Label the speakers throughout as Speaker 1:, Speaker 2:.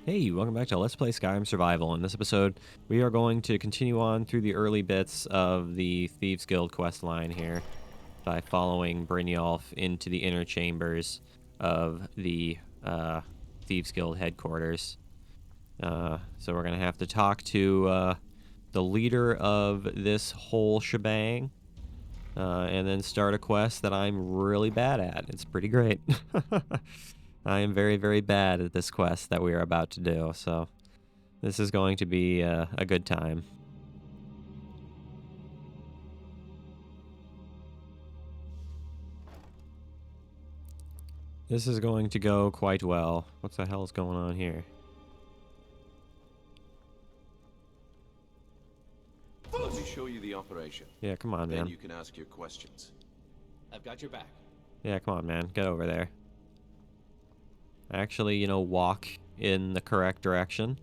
Speaker 1: Hey, welcome back to Let's Play Skyrim Survival. In this episode, we are going to continue on through the early bits of the Thieves Guild quest line here by following Brynjolf into the inner chambers of the Thieves Guild headquarters. So we're going to have to talk to the leader of this whole shebang and then start a quest that I'm really bad at. It's pretty great. I am very, very bad at this quest that we are about to do, so this is going to be a good time. This is going to go quite well. What the hell is going on here?
Speaker 2: Let me show you the operation.
Speaker 1: Yeah, come on, man.
Speaker 2: Then you can ask your questions.
Speaker 3: I've got your back.
Speaker 1: Yeah, come on, man. Get over there. Actually, walk in the correct direction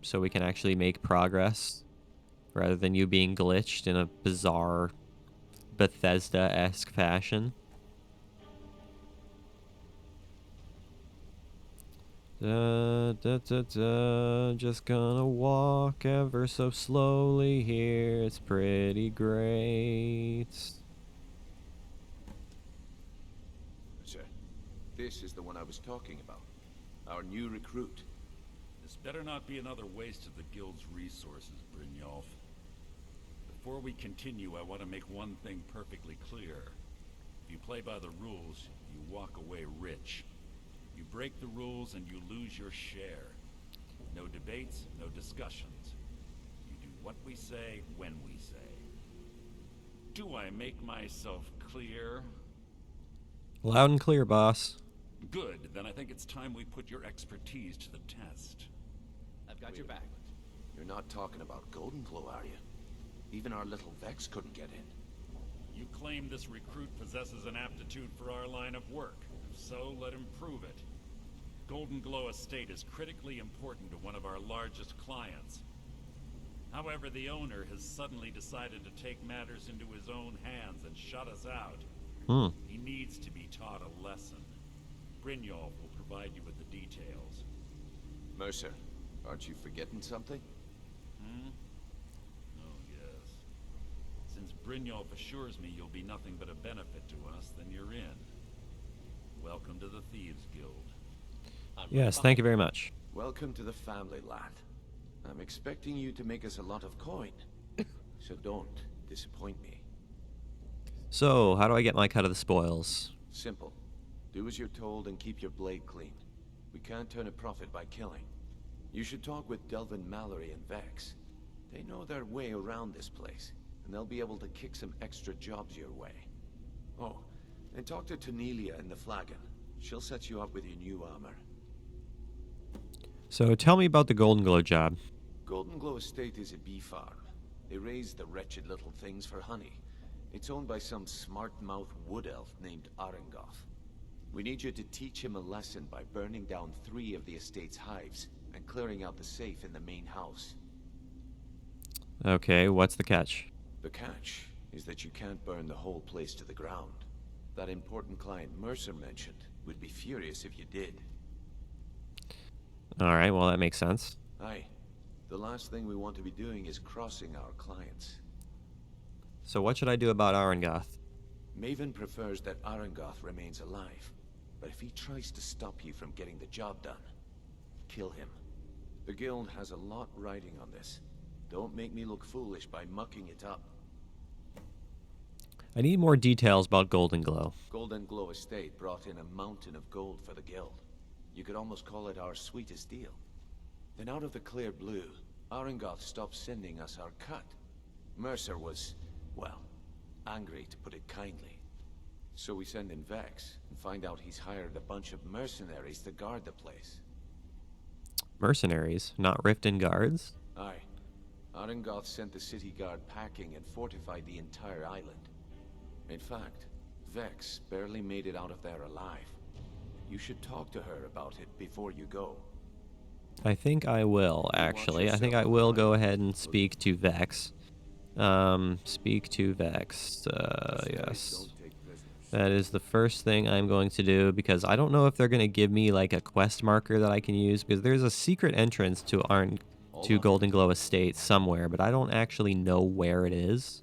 Speaker 1: so we can actually make progress rather than you being glitched in a bizarre Bethesda-esque fashion. Just gonna walk ever so slowly here. It's pretty great.
Speaker 2: Sir, this is the one I was talking about. Our new recruit.
Speaker 4: This better not be another waste of the guild's resources, Brynjolf. Before we continue, I want to make one thing perfectly clear. If you play by the rules, you walk away rich. You break the rules and you lose your share. No debates, no discussions. You do what we say, when we say. Do I make myself clear?
Speaker 1: Loud and clear, boss.
Speaker 4: Good, then I think it's time we put your expertise to the test.
Speaker 3: I've got your back.
Speaker 2: You're not talking about Golden Glow, are you? Even our little Vex couldn't get in.
Speaker 4: You claim this recruit possesses an aptitude for our line of work. If so, let him prove it. Golden Glow Estate is critically important to one of our largest clients. However, the owner has suddenly decided to take matters into his own hands and shut us out. He needs to be taught a lesson. Brynjolf will provide you with the details.
Speaker 2: Mercer, aren't you forgetting something?
Speaker 4: Oh, yes. Since Brynjolf assures me you'll be nothing but a benefit to us, then you're in. Welcome to the Thieves Guild.
Speaker 1: Yes, thank you very much.
Speaker 2: Welcome to the family, lad. I'm expecting you to make us a lot of coin. So don't disappoint me.
Speaker 1: So, how do I get my cut of the spoils?
Speaker 2: Simple. Do as you're told and keep your blade clean. We can't turn a profit by killing. You should talk with Delvin Mallory and Vex. They know their way around this place, and they'll be able to kick some extra jobs your way. Oh, and talk to Tanelia in the Flagon. She'll set you up with your new armor.
Speaker 1: So, tell me about the Golden Glow job.
Speaker 2: Golden Glow Estate is a bee farm. They raise the wretched little things for honey. It's owned by some smart-mouthed wood elf named Arengoth. We need you to teach him a lesson by burning down 3 of the estate's hives and clearing out the safe in the main house.
Speaker 1: Okay, what's the catch?
Speaker 2: The catch is that you can't burn the whole place to the ground. That important client Mercer mentioned would be furious if you did.
Speaker 1: Alright, well that makes sense.
Speaker 2: Aye. The last thing we want to be doing is crossing our clients.
Speaker 1: So what should I do about Arengoth?
Speaker 2: Maven prefers that Arengoth remains alive. But if he tries to stop you from getting the job done, kill him. The guild has a lot riding on this. Don't make me look foolish by mucking it up.
Speaker 1: I need more details about Golden Glow.
Speaker 2: Golden Glow Estate brought in a mountain of gold for the guild. You could almost call it our sweetest deal. Then out of the clear blue, Arengoth stopped sending us our cut. Mercer was, well, angry to put it kindly. So we send in Vex and find out he's hired a bunch of mercenaries to guard the place.
Speaker 1: Mercenaries, not Riften guards?
Speaker 2: Aye. Arengoth sent the city guard packing and fortified the entire island. In fact, Vex barely made it out of there alive. You should talk to her about it before you go.
Speaker 1: I think I will, actually. I think I will go ahead and speak to Vex. Speak to Vex, yes. That is the first thing I'm going to do, because I don't know if they're going to give me like a quest marker that I can use, because there's a secret entrance to Golden Glow Estate somewhere, but I don't actually know where it is.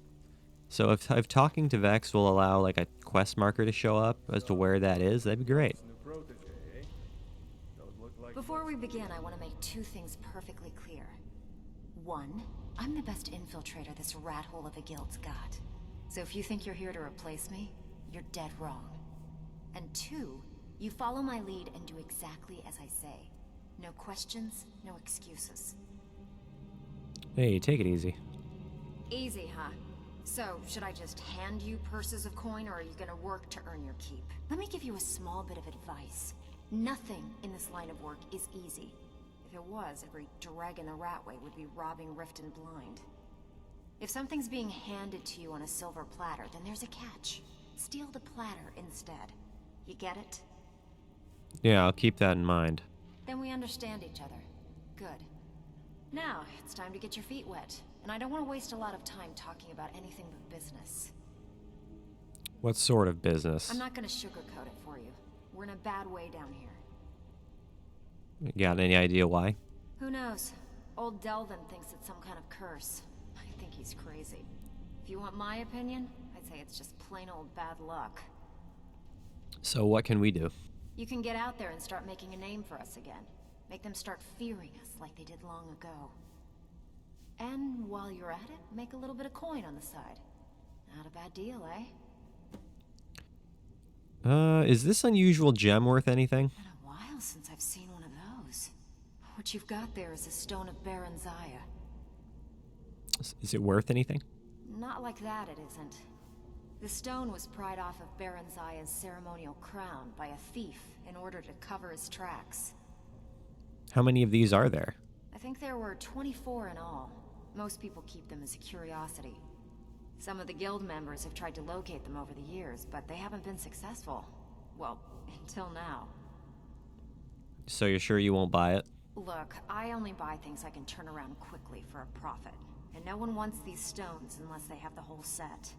Speaker 1: So if talking to Vex will allow like a quest marker to show up as to where that is, that'd be great.
Speaker 5: Before we begin, I want to make two things perfectly clear. One, I'm the best infiltrator this rat hole of a guild's got. So if you think you're here to replace me, you're dead wrong. And two, you follow my lead and do exactly as I say. No questions, no excuses.
Speaker 1: Hey, take it easy.
Speaker 5: Easy, huh? So, should I just hand you purses of coin, or are you gonna work to earn your keep? Let me give you a small bit of advice. Nothing in this line of work is easy. If it was, every dreg in the Ratway would be robbing Rift and Blind. If something's being handed to you on a silver platter, then there's a catch. Steal the platter instead. You get it?
Speaker 1: Yeah, I'll keep that in mind.
Speaker 5: Then we understand each other. Good. Now, it's time to get your feet wet. And I don't want to waste a lot of time talking about anything but business.
Speaker 1: What sort of business?
Speaker 5: I'm not going to sugarcoat it for you. We're in a bad way down here.
Speaker 1: You got any idea why?
Speaker 5: Who knows? Old Delvin thinks it's some kind of curse. I think he's crazy. If you want my opinion, I'd say it's just plain old bad luck.
Speaker 1: So what can we do?
Speaker 5: You can get out there and start making a name for us again. Make them start fearing us like they did long ago. And while you're at it, make a little bit of coin on the side. Not a bad deal, eh?
Speaker 1: Is this unusual gem worth anything?
Speaker 5: Been a while since I've seen one of those. What you've got there is a stone of Baron Zaya.
Speaker 1: Is it worth anything?
Speaker 5: Not like that, it isn't. The stone was pried off of Baron Zaya's ceremonial crown by a thief in order to cover his tracks.
Speaker 1: How many of these are there?
Speaker 5: I think there were 24 in all. Most people keep them as a curiosity. Some of the guild members have tried to locate them over the years, but they haven't been successful. Well, until now.
Speaker 1: So you're sure you won't buy it?
Speaker 5: Look, I only buy things I can turn around quickly for a profit. And no one wants these stones unless they have the whole set.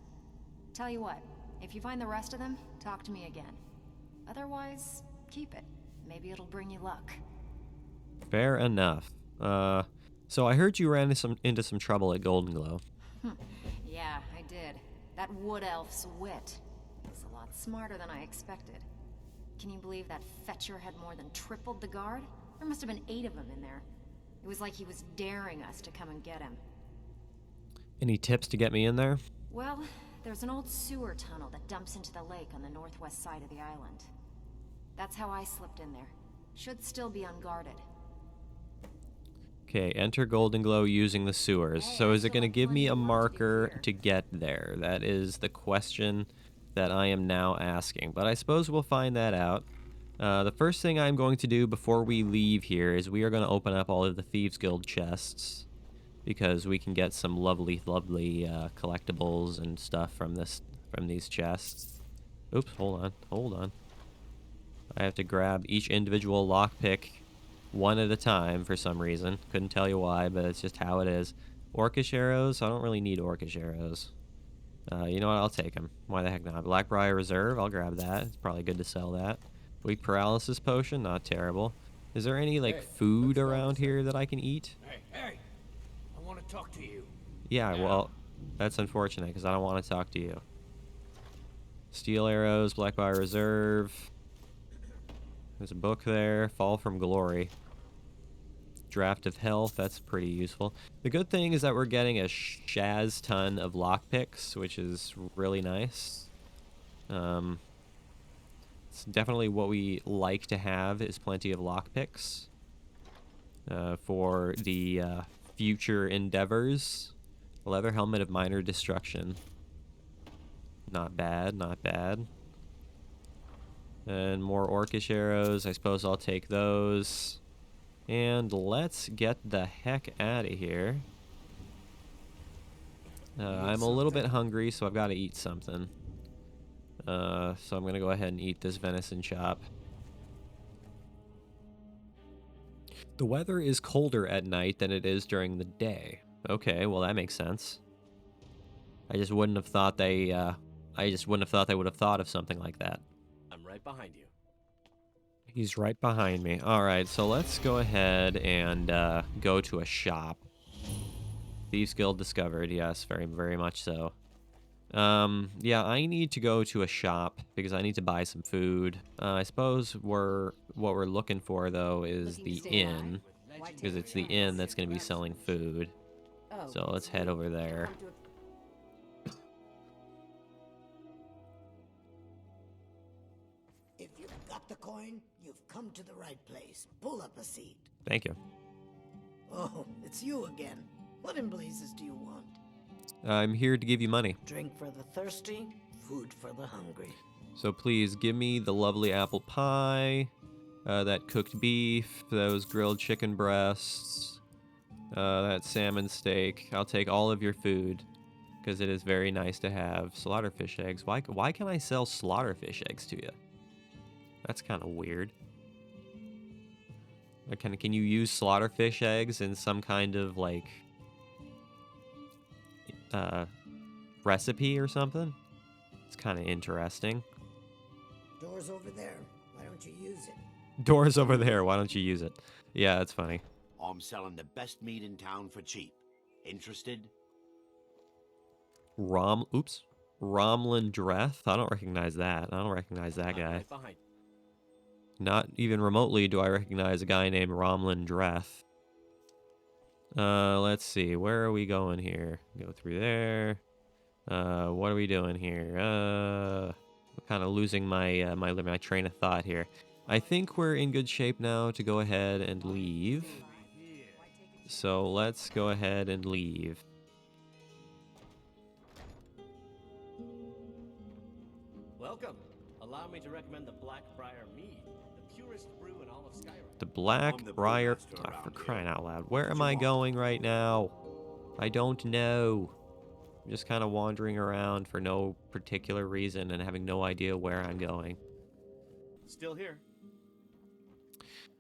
Speaker 5: Tell you what, if you find the rest of them, talk to me again. Otherwise, keep it. Maybe it'll bring you luck.
Speaker 1: Fair enough. So I heard you ran into some trouble at Golden Glow.
Speaker 5: Yeah, I did. That wood elf's wit was a lot smarter than I expected. Can you believe that Fetcher had more than tripled the guard? There must have been 8 of them in there. It was like he was daring us to come and get him.
Speaker 1: Any tips to get me in there?
Speaker 5: Well, there's an old sewer tunnel that dumps into the lake on the northwest side of the island. That's how I slipped in there. Should still be unguarded.
Speaker 1: Okay, enter Golden Glow using the sewers. So is it going to give me a marker to get there? That is the question that I am now asking. But I suppose we'll find that out. The first thing I'm going to do before we leave here is we are going to open up all of the Thieves Guild chests, because we can get some lovely collectibles and stuff from these chests. Oops, hold on. I have to grab each individual lockpick one at a time for some reason. Couldn't tell you why, but it's just how it is. Orcish arrows? I don't really need Orcish arrows. You know what? I'll take them. Why the heck not? Blackbriar Reserve? I'll grab that. It's probably good to sell that. Weak Paralysis Potion? Not terrible. Is there any, food around here that I can eat?
Speaker 2: Hey! I want to talk to you.
Speaker 1: Yeah, well, that's unfortunate, because I don't want to talk to you. Steel arrows, Blackbriar Reserve. There's a book there. Fall from Glory. Draft of Health. That's pretty useful. The good thing is that we're getting a shaz ton of lockpicks, which is really nice. It's definitely what we like to have, is plenty of lockpicks for the future endeavors. Leather Helmet of Minor Destruction. Not bad, not bad. And more Orcish arrows. I suppose I'll take those. And let's get the heck out of here. I'm a little bit hungry, so I've got to eat something. So I'm going to go ahead and eat this venison chop. The weather is colder at night than it is during the day. Okay, well that makes sense. I just wouldn't have thought I I just wouldn't have thought they would have thought of something like that.
Speaker 3: I'm right behind you.
Speaker 1: He's right behind me. All right, so let's go ahead and go to a shop. Thieves Guild discovered. Yes, very, very much so. Yeah, I need to go to a shop because I need to buy some food. I suppose what we're looking for, though, is the inn, because it's the inn that's going to be selling food. So let's head over there.
Speaker 6: If you've got the coin, you've come to the right place. Pull up a seat.
Speaker 1: Thank you.
Speaker 6: Oh, it's you again. What in blazes do you want?
Speaker 1: I'm here to give you money.
Speaker 6: Drink for the thirsty, food for the hungry.
Speaker 1: So please give me the lovely apple pie, that cooked beef, those grilled chicken breasts, that salmon steak. I'll take all of your food because it is very nice to have slaughterfish eggs. Why can I sell slaughterfish eggs to you? That's kind of weird. Can you use slaughterfish eggs in some kind of like recipe or something? It's kind of interesting.
Speaker 6: Door's over there. Why don't you use it?
Speaker 1: Door's over there. Why don't you use it? Yeah, that's funny.
Speaker 7: I'm selling the best meat in town for cheap. Interested?
Speaker 1: Oops. Romlin Dreth? I don't recognize that. I don't recognize that
Speaker 3: I'm
Speaker 1: guy.
Speaker 3: right behind.
Speaker 1: Not even remotely do I recognize a guy named Romlin Dreth. Let's see. Where are we going here? Go through there. What are we doing here? I'm kind of losing my train of thought here. I think we're in good shape now to go ahead and leave. So let's go ahead and leave.
Speaker 3: Welcome. Allow me to recommend the Blackbriar Mead, the purest brew in all of Skyrim.
Speaker 1: The Black
Speaker 7: the
Speaker 1: Briar.
Speaker 7: brewmaster
Speaker 1: Oh,
Speaker 7: around
Speaker 1: for
Speaker 7: here.
Speaker 1: crying out loud. Where am I going right now? I don't know. I'm just kind of wandering around for no particular reason and having no idea where I'm going.
Speaker 3: Still here.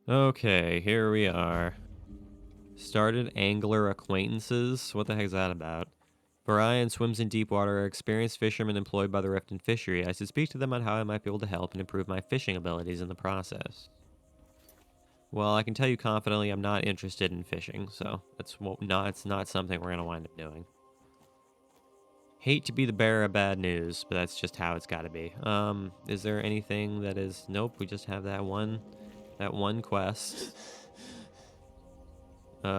Speaker 1: Okay, here we are. Started angler acquaintances? What the heck is that about? Brian swims in deep water, experienced fishermen employed by the Riften Fishery. I should speak to them on how I might be able to help and improve my fishing abilities in the process. Well, I can tell you confidently I'm not interested in fishing, so it's not something we're going to wind up doing. Hate to be the bearer of bad news, but that's just how it's got to be. Is there anything that is... Nope, we just have that one quest.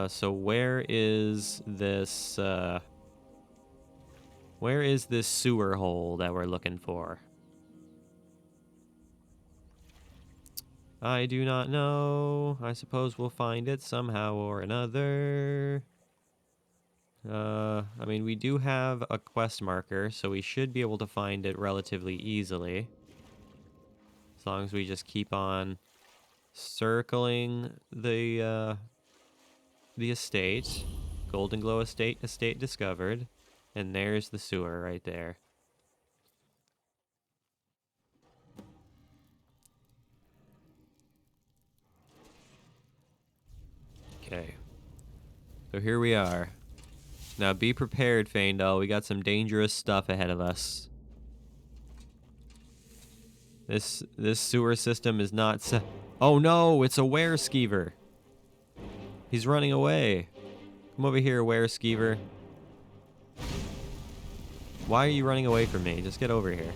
Speaker 1: So where is this sewer hole that we're looking for? I do not know. I suppose we'll find it somehow or another. I mean, we do have a quest marker, so we should be able to find it relatively easily. As long as we just keep on circling the estate. Golden Glow estate discovered. And there's the sewer right there. Okay. So here we are. Now be prepared, Faendal. We got some dangerous stuff ahead of us. This sewer system is not Oh no, it's a were-skeever. He's running away. Come over here, were-skeever. Why are you running away from me? Just get over here.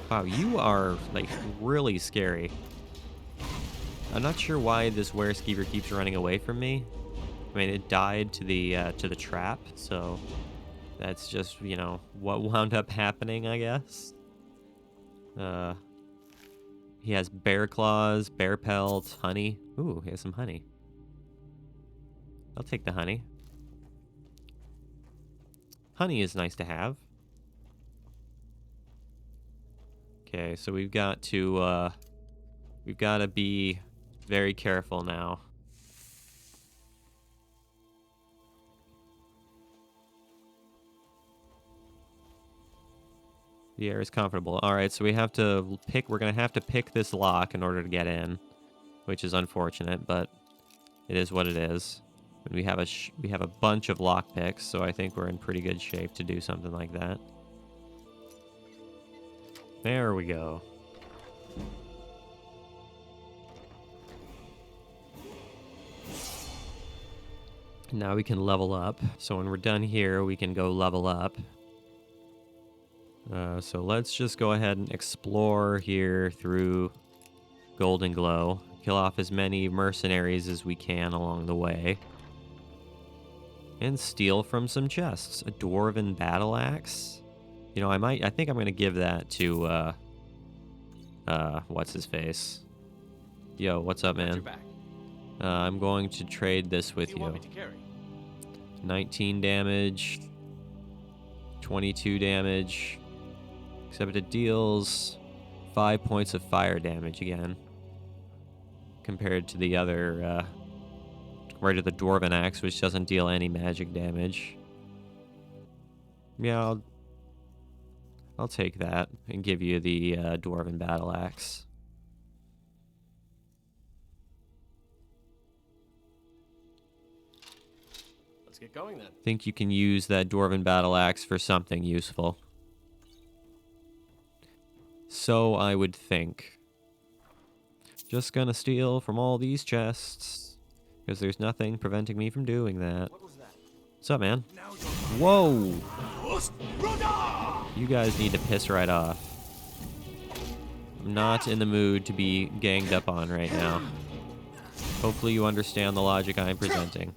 Speaker 1: Wow, you are, like, really scary. I'm not sure why this were-skeever keeps running away from me. I mean, it died to the trap, so that's just, you know, what wound up happening, I guess. He has bear claws, bear pelts, honey. Ooh, he has some honey. I'll take the honey. Honey is nice to have. Okay, so we've got to be very careful now. The air is comfortable. All right, so we're going to have to pick this lock in order to get in, which is unfortunate, but it is what it is. And we have a bunch of lockpicks, so I think we're in pretty good shape to do something like that. There we go. Now we can level up. So when we're done here, we can go level up. So let's just go ahead and explore here through Golden Glow. Kill off as many mercenaries as we can along the way. And steal from some chests. A dwarven battle axe. You know, I think I'm gonna give that to what's his face? Yo, what's up, man? I'm going to trade this with you. 19 damage, 22 damage, except it deals 5 points of fire damage again, compared to the other, compared to the Dwarven Axe, which doesn't deal any magic damage. Yeah, I'll take that and give you the Dwarven Battle Axe.
Speaker 3: Let's get going then.
Speaker 1: Think you can use that Dwarven Battle Axe for something useful. So I would think. Just gonna steal from all these chests, because there's nothing preventing me from doing that. What's up, man? Whoa! You guys need to piss right off. I'm not in the mood to be ganged up on right now. Hopefully you understand the logic I'm presenting.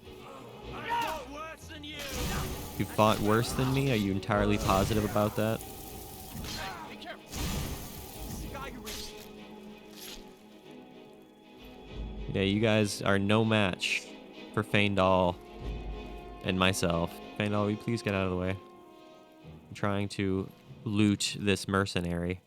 Speaker 1: You fought worse than me? Are you entirely positive about that? Yeah, you guys are no match for Feindal and myself. Feindal, will you please get out of the way? I'm trying to loot this mercenary.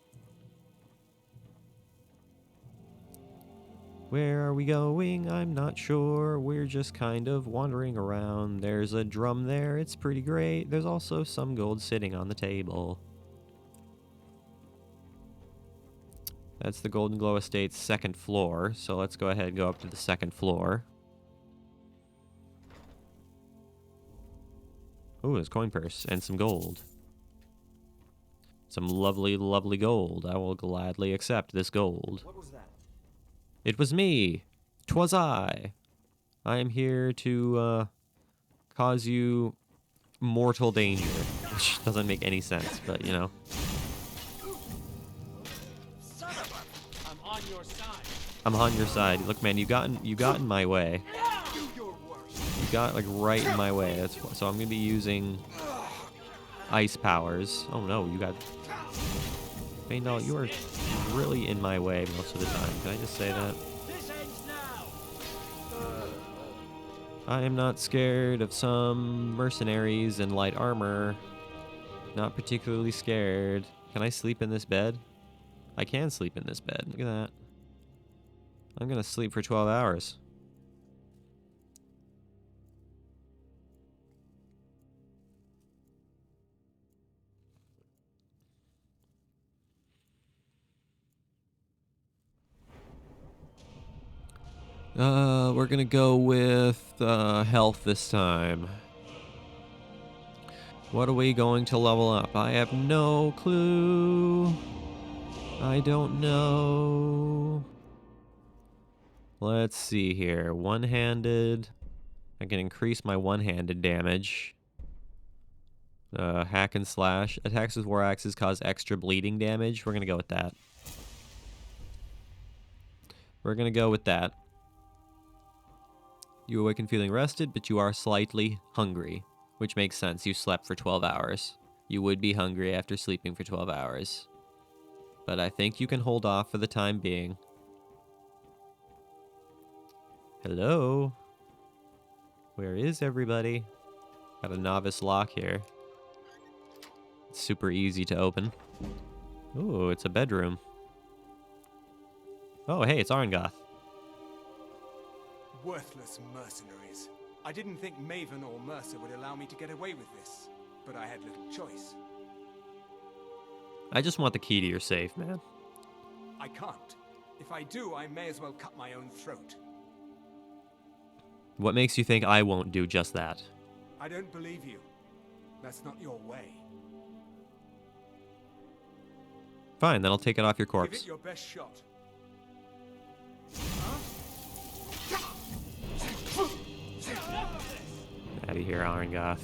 Speaker 1: Where are we going? I'm not sure. We're just kind of wandering around. There's a drum there. It's pretty great. There's also some gold sitting on the table. That's the Golden Glow Estate's second floor. So let's go ahead and go up to the second floor. Ooh, there's a coin purse and some gold. Some lovely, lovely gold. I will gladly accept this gold.
Speaker 3: What was that?
Speaker 1: It was me. 'Twas I. I am here to cause you mortal danger, which doesn't make any sense, but you know.
Speaker 3: I'm on your side.
Speaker 1: I'm on your side. Look, man, you got in my way. You got like right in my way. So I'm gonna be using ice powers. Oh no, you got. Feindal, you are really in my way most of the time. Can I just say that?
Speaker 3: This ends now.
Speaker 1: I am not scared of some mercenaries in light armor. Not particularly scared. Can I sleep in this bed? I can sleep in this bed. Look at that. I'm gonna sleep for 12 hours. We're gonna go with health this time. What are we going to level up? I have no clue. I don't know. Let's see here. One-handed. I can increase my one-handed damage. Hack and slash. Attacks with war axes cause extra bleeding damage. We're gonna go with that. We're gonna go with that. You awaken feeling rested, but you are slightly hungry, which makes sense. You slept for 12 hours. You would be hungry after sleeping for 12 hours. But I think you can hold off for the time being. Hello? Where is everybody? Got a novice lock here. It's super easy to open. Ooh, it's a bedroom. Oh, hey, it's Arangoth.
Speaker 8: Worthless mercenaries. I didn't think Maven or Mercer would allow me to get away with this, but I had little choice.
Speaker 1: I just want the key to your safe, man.
Speaker 8: I can't. If I do, I may as well cut my own throat.
Speaker 1: What makes you think I won't do just that?
Speaker 8: I don't believe you. That's not your way.
Speaker 1: Fine, then I'll take it off your
Speaker 8: Give
Speaker 1: corpse.
Speaker 8: it your best shot.
Speaker 1: Out of here, Arangoth.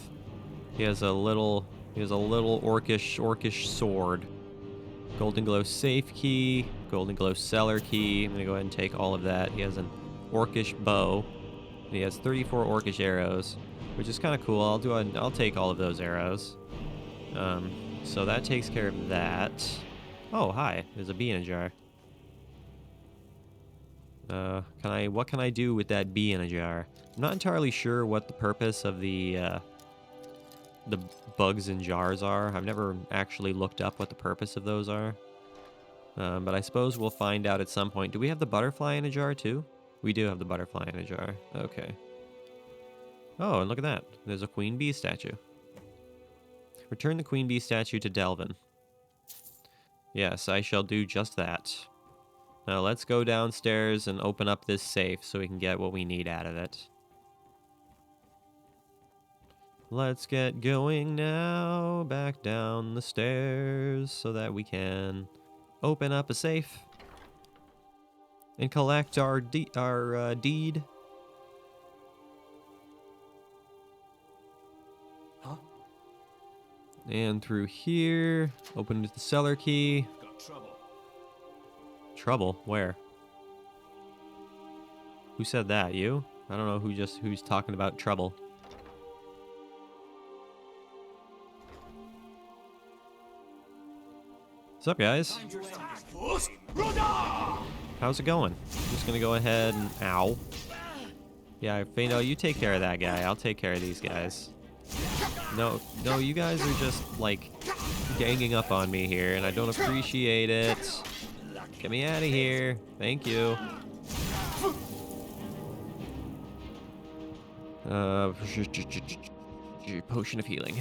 Speaker 1: He has a little orcish sword. Golden Glow safe key, Golden Glow cellar key. I'm gonna go ahead and take all of that. He has an orcish bow. And he has 34 orcish arrows, which is kind of cool. I'll take all of those arrows. So that takes care of that. Oh, hi. There's a bee in a jar. What can I do with that bee in a jar? I'm not entirely sure what the purpose of the bugs in jars are. I've never actually looked up what the purpose of those are. But I suppose we'll find out at some point. Do we have the butterfly in a jar too? We do have the butterfly in a jar. Okay. Oh, and look at that. There's a queen bee statue. Return the queen bee statue to Delvin. Yes, I shall do just that. Now let's go downstairs and open up this safe so we can get what we need out of it. Let's get going now, back down the stairs so that we can open up a safe and collect our deed.
Speaker 8: Huh?
Speaker 1: And through here, open the cellar key.
Speaker 3: Got trouble.
Speaker 1: Trouble? Where? Who said that? You? I don't know who's talking about trouble. What's up, guys? How's it going? I'm just gonna go ahead and ow. Yeah, Fado, you take care of that guy. I'll take care of these guys. No, you guys are just like ganging up on me here, and I don't appreciate it. Get me out of here. Thank you. Potion of healing.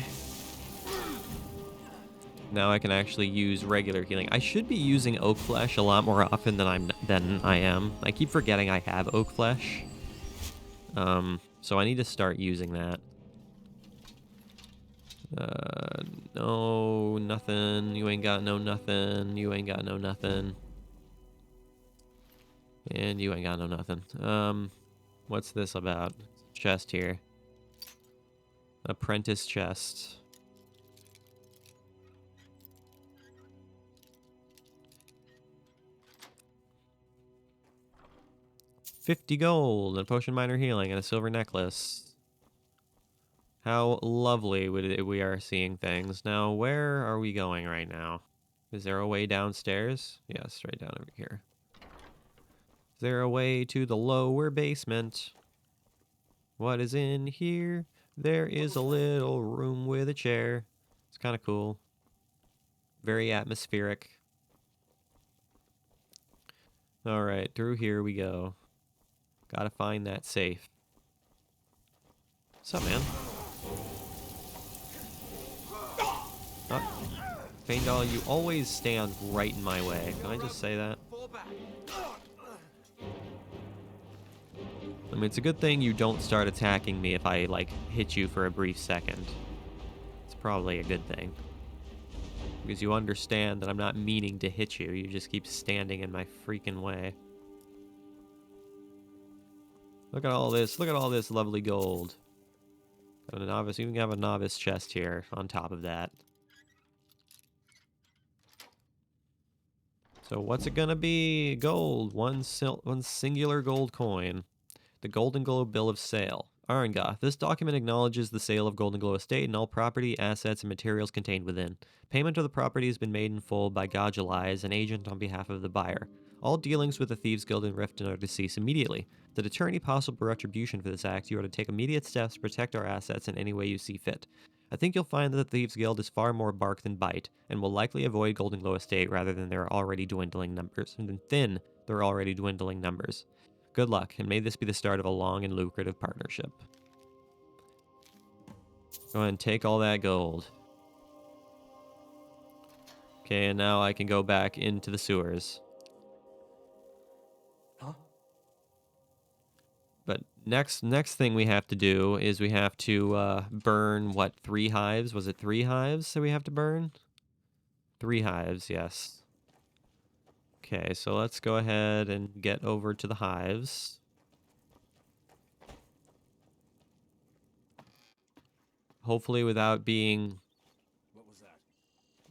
Speaker 1: Now I can actually use regular healing. I should be using oak flesh a lot more often than I am. I keep forgetting I have oak flesh. So I need to start using that. No, nothing. You ain't got no nothing. You ain't got no nothing. And you ain't got no nothing. What's this about? Chest here. Apprentice chest. $50 gold and potion minor healing and a silver necklace. How lovely we are seeing things. Now, where are we going right now? Is there a way downstairs? Yes, right down over here. Is there a way to the lower basement? What is in here? There is a little room with a chair. It's kind of cool. Very atmospheric. All right, through here we go. Gotta find that safe. What's up, man? Feindal, you always stand right in my way. Can I just say that? I mean, it's a good thing you don't start attacking me if I, like, hit you for a brief second. It's probably a good thing. Because you understand that I'm not meaning to hit you. You just keep standing in my freaking way. Look at all this. Look at all this lovely gold. Got a novice. You even have a novice chest here on top of that. So what's it gonna be? Gold. One singular gold coin. The Golden Glow Bill of Sale. Arangoth. This document acknowledges the sale of Golden Glow Estate and all property, assets, and materials contained within. Payment of the property has been made in full by Gajulai as an agent on behalf of the buyer. All dealings with the Thieves Guild in Riften are to cease immediately. To deter any possible retribution for this act, you are to take immediate steps to protect our assets in any way you see fit. I think you'll find that the Thieves Guild is far more bark than bite, and will likely avoid Golden Glow Estate rather than their already dwindling numbers. Good luck, and may this be the start of a long and lucrative partnership. Go ahead and take all that gold. Okay, and now I can go back into the sewers.
Speaker 8: Huh?
Speaker 1: But next thing we have to do is we have to burn, what, 3 hives? Was it 3 hives that we have to burn? 3 hives, yes. Okay, so let's go ahead and get over to the hives. Hopefully without being...
Speaker 8: What was that?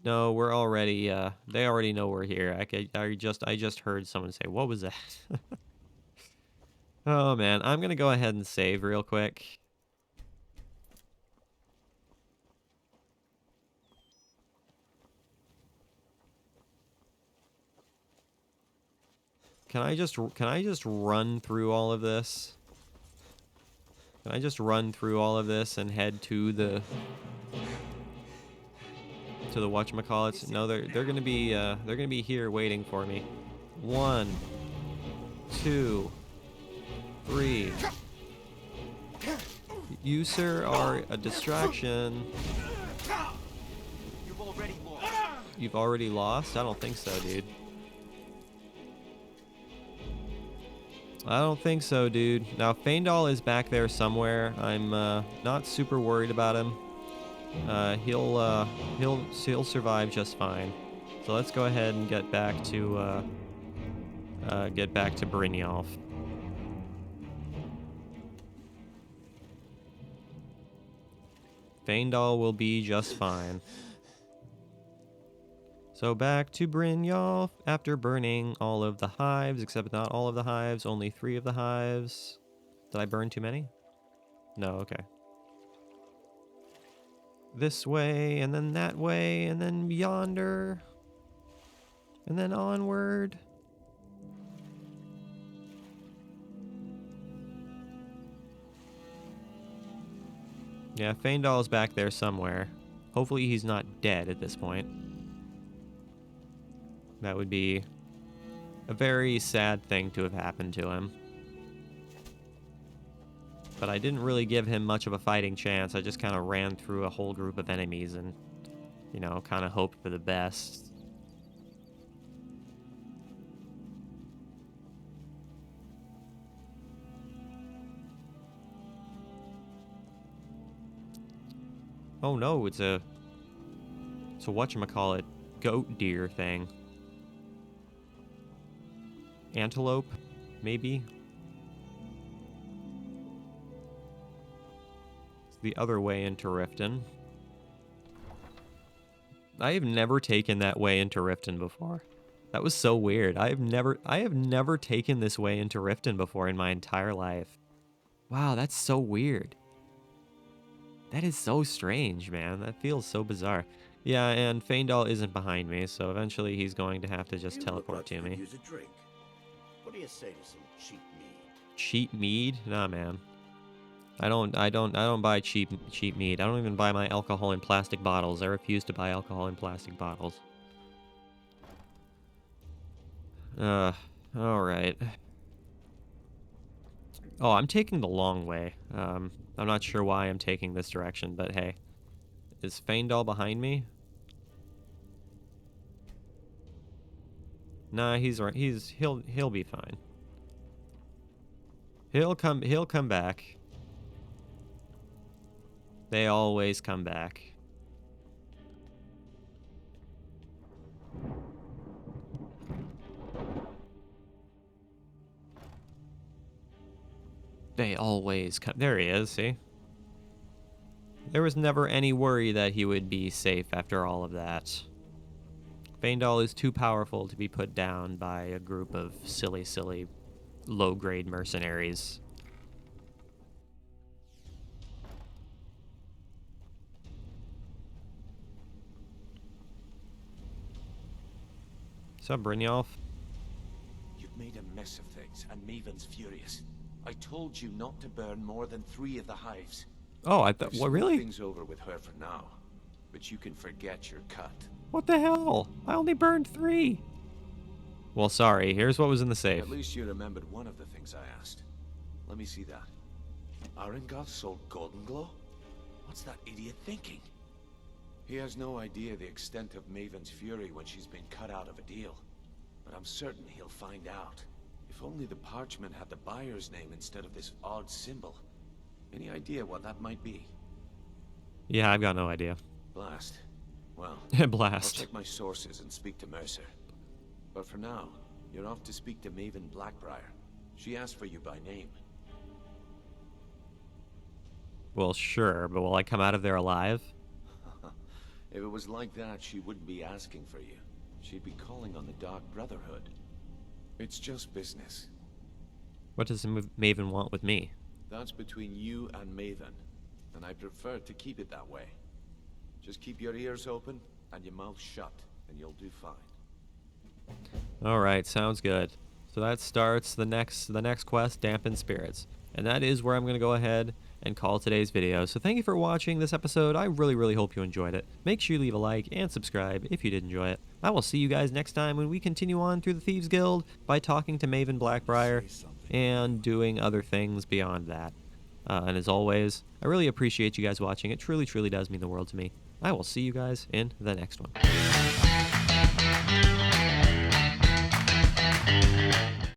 Speaker 1: No, we're already, they already know we're here. I just heard someone say, what was that? Oh man, I'm gonna go ahead and save real quick. Can I just run through all of this? Can I just run through all of this and head to the whatchamacallits? No, they're gonna be here waiting for me. 1, 2, 3. You, sir, are a distraction. You've already lost? I don't think so, dude. I don't think so, dude. Now, Feindal is back there somewhere. I'm not super worried about him. He'll survive just fine. So let's go ahead and get back to Brynjolf. Feindal will be just fine. So back to Brynjolf after burning all of the hives, except not all of the hives, only 3 of the hives. Did I burn too many? No, okay. This way, and then that way, and then yonder, and then onward. Yeah, Feindal's back there somewhere. Hopefully he's not dead at this point. That would be a very sad thing to have happened to him. But I didn't really give him much of a fighting chance. I just kind of ran through a whole group of enemies and, you know, kind of hoped for the best. Oh no, it's a whatchamacallit, goat deer thing. Antelope, maybe? It's the other way into Riften. I have never taken that way into Riften before. That was so weird. I have never taken this way into Riften before in my entire life. Wow, that's so weird. That is so strange, man. That feels so bizarre. Yeah, and Feindal isn't behind me, so eventually he's going to have to just teleport to me.
Speaker 7: Use a drink. What do you say to some cheap mead?
Speaker 1: Cheap mead? Nah, man. I don't buy cheap mead. I don't even buy my alcohol in plastic bottles. I refuse to buy alcohol in plastic bottles. All right. Oh, I'm taking the long way. I'm not sure why I'm taking this direction, but hey. Is Feindal behind me? Nah, he's right. He'll be fine. He'll come back. They always come back. They always come. There he is, see? There was never any worry that he would be safe after all of that. Feindal is too powerful to be put down by a group of silly, low-grade mercenaries. What's up, Brynjolf?
Speaker 2: You've made a mess of things, and Maven's furious. I told you not to burn more than 3 of the hives.
Speaker 1: Oh, I thought... What, really?
Speaker 2: Things over with her for now, but you can forget your cut.
Speaker 1: What the hell? I only burned 3. Well, sorry. Here's what was in the safe.
Speaker 2: At least you remembered one of the things I asked. Let me see that. Arengoth sold Golden Glow? What's that idiot thinking? He has no idea the extent of Maven's fury when she's been cut out of a deal. But I'm certain he'll find out. If only the parchment had the buyer's name instead of this odd symbol. Any idea what that might be?
Speaker 1: Yeah, I've got no idea.
Speaker 2: Blast. Well, I'll
Speaker 1: Blast.
Speaker 2: check my sources and speak to Mercer. But for now, you're off to speak to Maven Blackbriar. She asked for you by name.
Speaker 1: Well, sure, but will I come out of there alive?
Speaker 2: If it was like that, she wouldn't be asking for you. She'd be calling on the Dark Brotherhood. It's just business.
Speaker 1: What does Maven want with me?
Speaker 2: That's between you and Maven, and I prefer to keep it that way. Just keep your ears open and your mouth shut, and you'll do fine.
Speaker 1: Alright, sounds good. So that starts the next quest, Dampen Spirits. And that is where I'm going to go ahead and call today's video. So thank you for watching this episode. I really hope you enjoyed it. Make sure you leave a like and subscribe if you did enjoy it. I will see you guys next time when we continue on through the Thieves Guild by talking to Maven Blackbriar and doing other things beyond that. And as always, I really appreciate you guys watching. It truly does mean the world to me. I will see you guys in the next one.